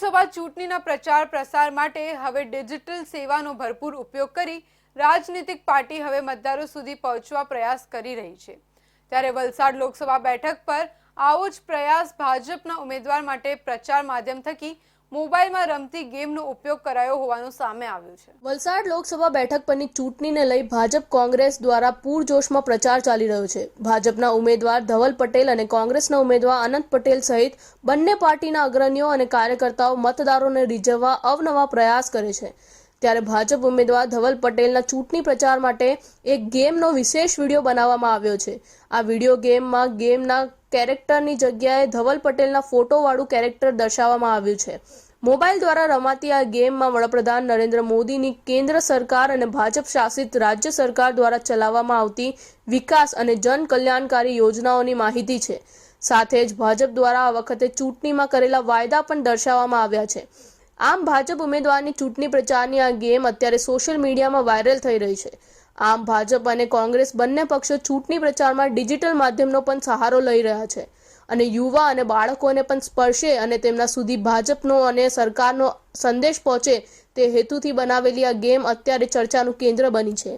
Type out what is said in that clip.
લોકસભા ચૂંટણીના પ્રચાર પ્રસાર માટે હવે ડિજિટલ સેવાનો ભરપૂર ઉપયોગ કરી રાજનીતિક પાર્ટી હવે મતદારો સુધી પહોંચવા પ્રયાસ કરી રહી છે। ત્યારે વલસાડ લોકસભા બેઠક પર આવો જ પ્રયાસ ભાજપના ઉમેદવાર માટે પ્રચાર માધ્યમ થકી મોબાઈલમાં રમતી ગેમનો ઉપયોગ કરાયો હોવાનું સામે આવ્યું છે। વલસાડ લોકસભા બેઠક પરની ચૂંટણીને લઈ ભાજપ કોંગ્રેસ દ્વારા પૂરજોશમાં પ્રચાર ચાલી રહ્યો છે। ભાજપના ઉમેદવાર ધવલ પટેલ અને કોંગ્રેસના ઉમેદવાર અનંત પટેલ સહિત બંને પાર્ટીના અગ્રણીઓ અને કાર્યકર્તાઓ મતદારોને રીઝવવા અવનવા પ્રયાસ કરે છે। ત્યારે ભાજપ ઉમેદવાર ધવલ પટેલના ચૂંટણી પ્રચાર માટે એક ગેમનો વિશેષ વિડીયો બનાવવામાં આવ્યો છે। આ વિડીયો ગેમમાં ગેમના કેરેક્ટરની જગ્યાએ ધવલ પટેલના ફોટોવાળું કેરેક્ટર દર્શાવવામાં આવ્યું છે। મોબાઈલ દ્વારા રમાતી આ ગેમમાં વડાપ્રધાન નરેન્દ્ર મોદીની કેન્દ્ર સરકાર અને ભાજપ શાસિત રાજ્ય સરકાર દ્વારા ચલાવવામાં આવતી વિકાસ અને જન કલ્યાણકારી યોજનાઓની માહિતી છે। સાથે જ ભાજપ દ્વારા આ વખતે ચૂંટણીમાં કરેલા વાયદા પણ દર્શાવવામાં આવ્યા છે। આમ ભાજપ ઉમેદવારની ચૂંટણી પ્રચારની આ ગેમ અત્યારે સોશિયલ મીડિયામાં વાયરલ થઈ રહી છે। આમ ભાજપ અને કોંગ્રેસ બંને પક્ષો ચૂંટણી પ્રચારમાં ડિજિટલ માધ્યમનો પણ સહારો લઈ રહ્યા છે અને યુવા અને બાળકોને પણ સ્પર્શે અને તેમના સુધી ભાજપનો અને સરકારનો સંદેશ પહોંચે તે હેતુથી બનાવેલી આ ગેમ અત્યારે ચર્ચાનું કેન્દ્ર બની છે।